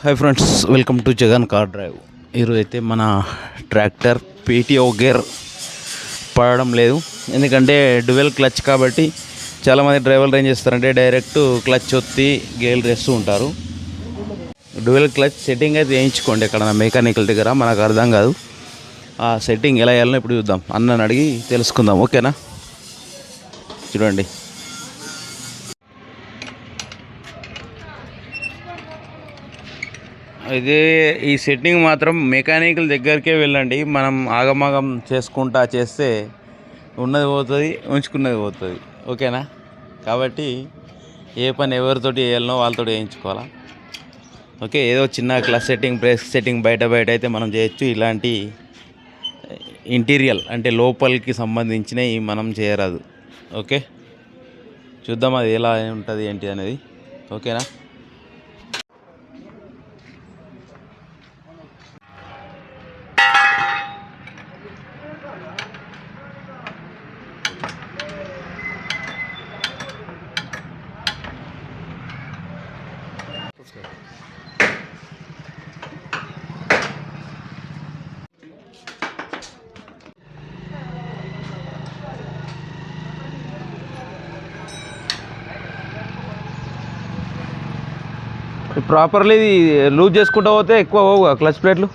Hi friends, welcome to Jagan car drive. ఈరోజు అయితే మన ట్రాక్టర్ పీటీఓ గేర్ పడడం లేదు. ఎందుకంటే డ్యువెల్ క్లచ్ కాబట్టి చాలామంది డ్రైవర్లు ఏం చేస్తారంటే డైరెక్ట్ క్లచ్ ఒత్తి గేర్ వేస్తూ ఉంటారు. డ్యువెల్ క్లచ్ సెట్టింగ్ అయితే వేయించుకోండి ఎక్కడ మెకానికల్ దగ్గర, మనకు అర్థం కాదు. ఆ సెట్టింగ్ ఎలా వేయాలో ఇప్పుడు చూద్దాం, అన్నని అడిగి తెలుసుకుందాం. ఓకేనా, చూడండి. అయితే ఈ సెట్టింగ్ మాత్రం మెకానికల్ దగ్గరికే వెళ్ళండి. మనం ఆగమాగం చేసుకుంటా చేస్తే ఉన్నది పోతుంది, ఉంచుకున్నది పోతుంది. ఓకేనా, కాబట్టి ఏ పని ఎవరితోటి వేయాలనో వాళ్ళతో వేయించుకోవాలా. ఓకే, ఏదో చిన్న క్లాస్ సెట్టింగ్, బ్రేక్ సెట్టింగ్ బయట అయితే మనం చేయొచ్చు. ఇలాంటి ఇంటీరియల్ అంటే లోపలికి సంబంధించినవి మనం చేయరాదు. ఓకే, చూద్దాం అది ఎలా ఉంటుంది ఏంటి అనేది. ఓకేనా, ప్రాపర్లీ లూజ్ చేసుకుంటూ పోతే ఎక్కువ పోవుగా క్లచ్ ప్లేట్లు.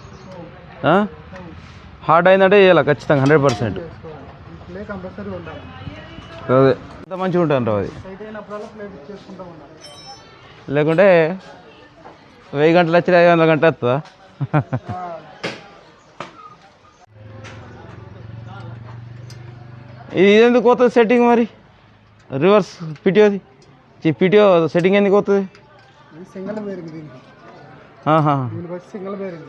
హార్డ్ అయిందంటే చేయాలి ఖచ్చితంగా 100%. అదే అంత మంచిగా ఉంటుంది అది. లేకుంటే 1000 గంటలు వచ్చి 500 గంటలు వస్తుందా? ఇది ఎందుకు పోతుంది సెట్టింగ్ మరి? రివర్స్ పీటీఓది పీటీఓ సెట్టింగ్ ఎందుకు పోతుంది? సింగిల్ బేరింగ్ దీనికి వచ్చి సింగిల్ బేరింగ్.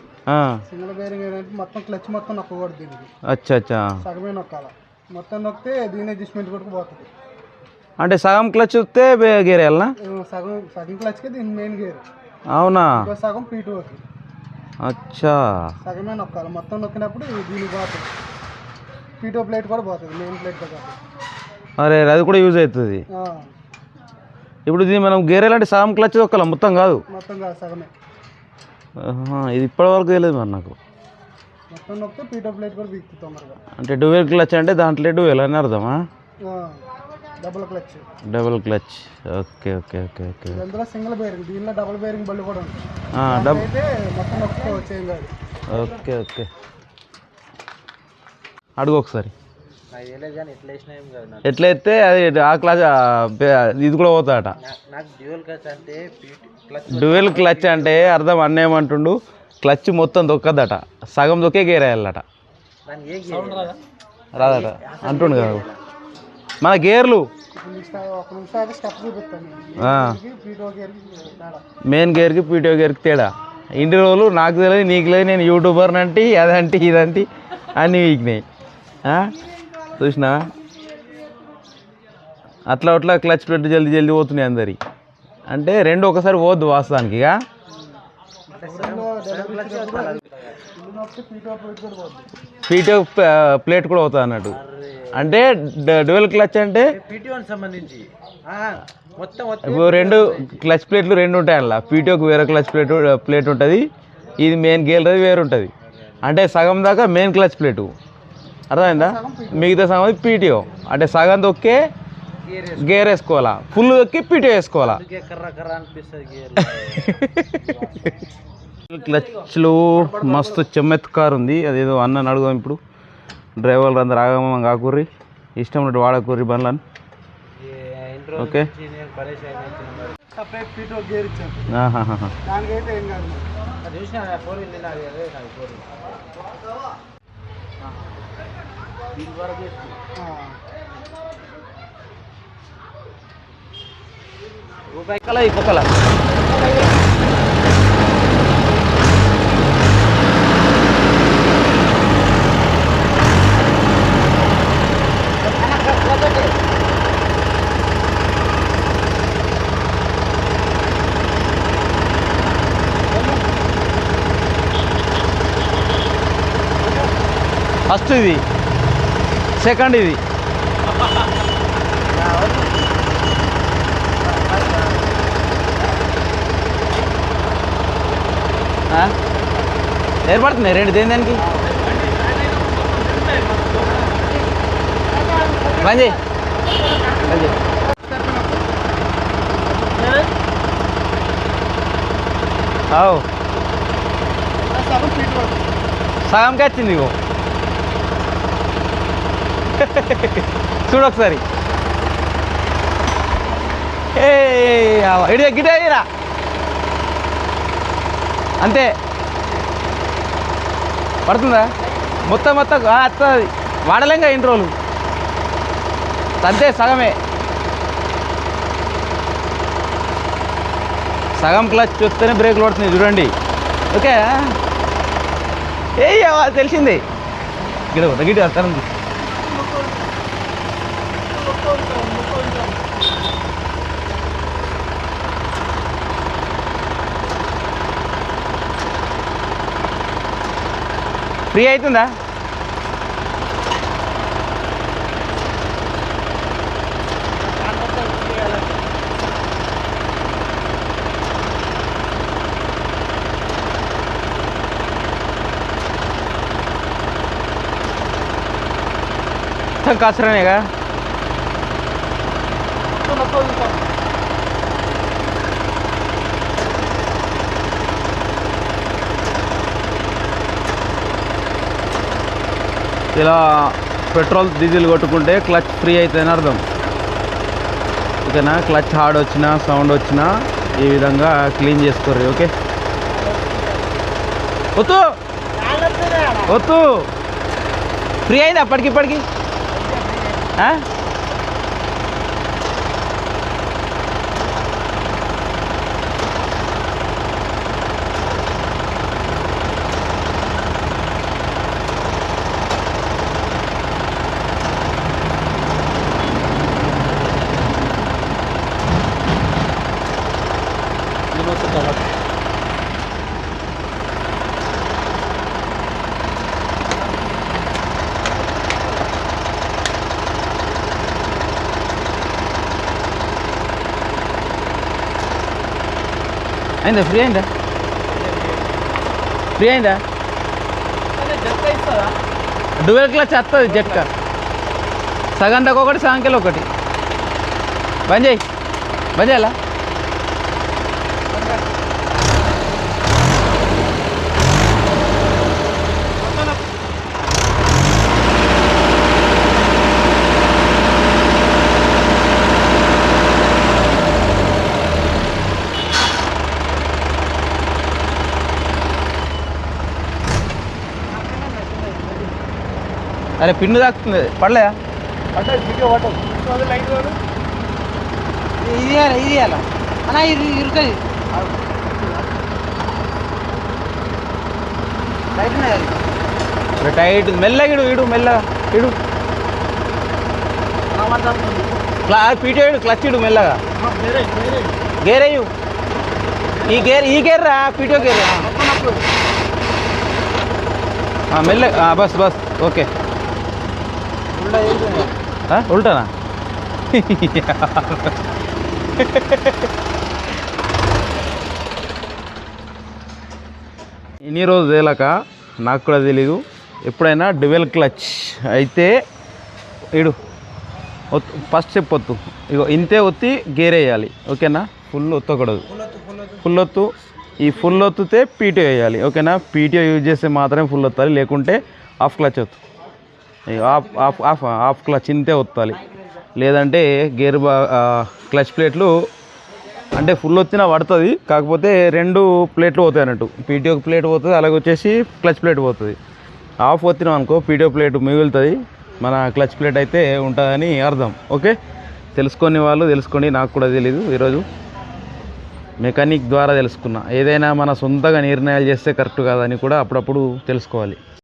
సింగిల్ బేరింగ్ ఏంటంటే మొత్తం క్లచ్ మొత్తం నొక్కకూడదు దీనికి. అచ్చా, సగమే నొక్కాల. మొత్తం నొక్కితే దీని అడ్జస్ట్మెంట్ కూడా పోతుంది. అంటే సగం క్లచ్ వస్తే గేర్ వెళ్ళనా? సగం క్లచ్కి దీని మెయిన్ గేర్. అవునా? సగం పీటీఓకి. అచ్చా, సగమే నొక్కాలి. మొత్తం నొక్కినప్పుడు దీనికి పోతుంది. పీటీఓ ప్లేట్ కూడా పోతుంది, మెయిన్ ప్లేట్తో పాటు. అరే, అది కూడా యూజ్ అవుతుంది. ఇప్పుడు ఇది మనం గేర్ అంటే సగం క్లచ్ ఒక్కల మొత్తం కాదు? మొత్తం కాదు, సగమే. ఇది ఇప్పటివరకు తెలియదు మరి నాకు. మొత్తం నొక్కితే పీటీఓ ప్లేట్ కూడా వీక్తుంది తొందరగా. అంటే డ్యూయల్ క్లచ్ అంటే దాంట్లో డ్యూయల్ అని అర్థమా? Double clutch. Double clutch. Okay okay okay okay. అందులో సింగిల్ బేరింగ్, దీనిలో డబుల్ బేరింగ్ బళ్ళు కూడా ఉంటుంది. అయితే మొత్తం నొక్కితే వచ్చేం కాదు. ఓకే ఓకే, అడుగు ఒకసారి. ఎట్లా అయితే అది ఆ క్లచ్ ఇది కూడా పోతాడట. డ్యూయల్ క్లచ్ అంటే అర్థం అన్న ఏమంటుండు, క్లచ్ మొత్తం దొక్కదట, సగం దొక్కే గేర్ వేయాలట. రాదట అంటుండు కదా. మన గేర్లు మెయిన్ గేర్కి పీటీఓ గేర్కి తేడా. ఇన్ని రోజులు నాకు తెలియదు, నీకు లేదు, నేను యూట్యూబర్ని అంటే అదంటే ఇదంటే అన్నీ వీక్నాయి. చూసినా అట్లా అట్లా క్లచ్ ప్లేట్ జల్దీ పోతున్నాయి అందరి. అంటే రెండు ఒకసారి పోద్దు వాస్తవానికి. ఇక పీటీఓ ప్లేట్ కూడా పోతుంది అన్నట్టు. అంటే డ్యూయల్ క్లచ్ అంటే ఇప్పుడు రెండు క్లచ్ ప్లేట్లు రెండు ఉంటాయి అలా. పీటీఓకి వేరే క్లచ్ ప్లేట్ ఉంటుంది, ఇది మెయిన్ గేర్ వేరు ఉంటుంది. అంటే సగం దాకా మెయిన్ క్లచ్ ప్లేటు, అర్థమైందా? మిగతా సగం పీటీఓ. అంటే సగం దొక్కే గేర్ వేసుకోవాలా, ఫుల్ దొక్కి పీటీఓ వేసుకోవాలా. క్లచ్లు మస్తు చెమ్మెత్కారు ఉంది. అదేదో అన్న అడుగుదాం ఇప్పుడు. డ్రైవర్లు అందరు ఆగమం కాకూర్రి, ఇష్టం ఉన్నట్టు వాడకూర్రి బండ్లని. ఓకే, ఈ పక్కల ఫస్ట్ ఇది, సెకండ్ ఇది. ఏర్పడుతుంది రెండు దేని దానికి బంద్ చేయి బంద్ చేయి అవు సగం ఫీట్ పడుతుంది. సగంకి వచ్చింది ఇగో చూడు ఒకసారి ఏ ఇడి గిట ఇరా అంతే పడుతుందా మొత్తం వస్తుంది వాడలేంగా ఎన్ని రోజులు అంతే సగమే సగం క్లచ్ వస్తేనే బ్రేక్లు పడుతుంది చూడండి ఓకే ఏ తెలిసింది గిట తరం ఫ్రీ అవుతుందా మొత్తం కసరనేగా ఇలా పెట్రోల్ డీజిల్ కొట్టుకుంటే క్లచ్ ఫ్రీ అవుతుందని అర్థం ఓకేనా క్లచ్ హార్డ్ వచ్చినా సౌండ్ వచ్చినా ఈ విధంగా క్లీన్ చేసుకోరు ఓకే వద్దు వద్దు ఫ్రీ అయింది అప్పటికిప్పటికి అయిందా ఫ్రీ అయిందా ఫ్రీ అయిందా డ్యూయల్ క్లచ్ వస్తుంది జట్కా సగంటకు ఒకటి సగంకెళ్ళి ఒకటి బంద్ చేయి బంద్ చేయాలా అరే పిన్ను తాకుతుంది పడలేదా ఇది అలా అన్నా ఇది ఇరుకది టైట్ మెల్లగా ఇడు మెల్లగా ఇడు పీటీ ఇడు క్లచ్ ఇడు మెల్లగా గేరేయు ఈ గేర్ రా పీటో గేర్ మెల్లగా బస్ బస్ ఓకే ఉల్టానా ఇన్ని రోజు తేలాక నాకు కూడా తెలీదు ఎప్పుడైనా డ్యూయల్ క్లచ్ అయితే ఇడు ఫస్ట్ స్టెప్ ఒత్తు ఇగో ఇంతే ఒత్తి గేర్ వేయాలి ఓకేనా ఫుల్ ఒత్తకూడదు ఫుల్ ఒత్తు ఈ ఫుల్ ఒత్తితే పీటీఓ వేయాలి ఓకేనా పీటీఓ యూజ్ చేస్తే మాత్రమే ఫుల్ ఒత్తాలి లేకుంటే హాఫ్ క్లచ్ ఒత్తు of of of of clutch ఇంతే ఒత్తాలి లేదంటే గేర్ క్లచ్ ప్లేట్లు అంటే ఫుల్ వచ్చినా పడుతుంది కాకపోతే రెండు ప్లేట్లు పోతాయి అన్నట్టు పీటీఓ ప్లేట్ పోతుంది అలాగే వచ్చేసి క్లచ్ ప్లేట్ పోతుంది ఆఫ్ వచ్చినాం అనుకో పీటీఓ ప్లేట్ మిగులుతుంది మన క్లచ్ ప్లేట్ అయితే ఉంటుందని అర్థం ఓకే తెలుసుకొని వాళ్ళు తెలుసుకోండి నాకు కూడా తెలీదు ఈరోజు మెకానిక్ ద్వారా తెలుసుకున్నా ఏదైనా మన సొంతగా నిర్ణయాలు చేస్తే కరెక్ట్ కాదని కూడా అప్పుడప్పుడు తెలుసుకోవాలి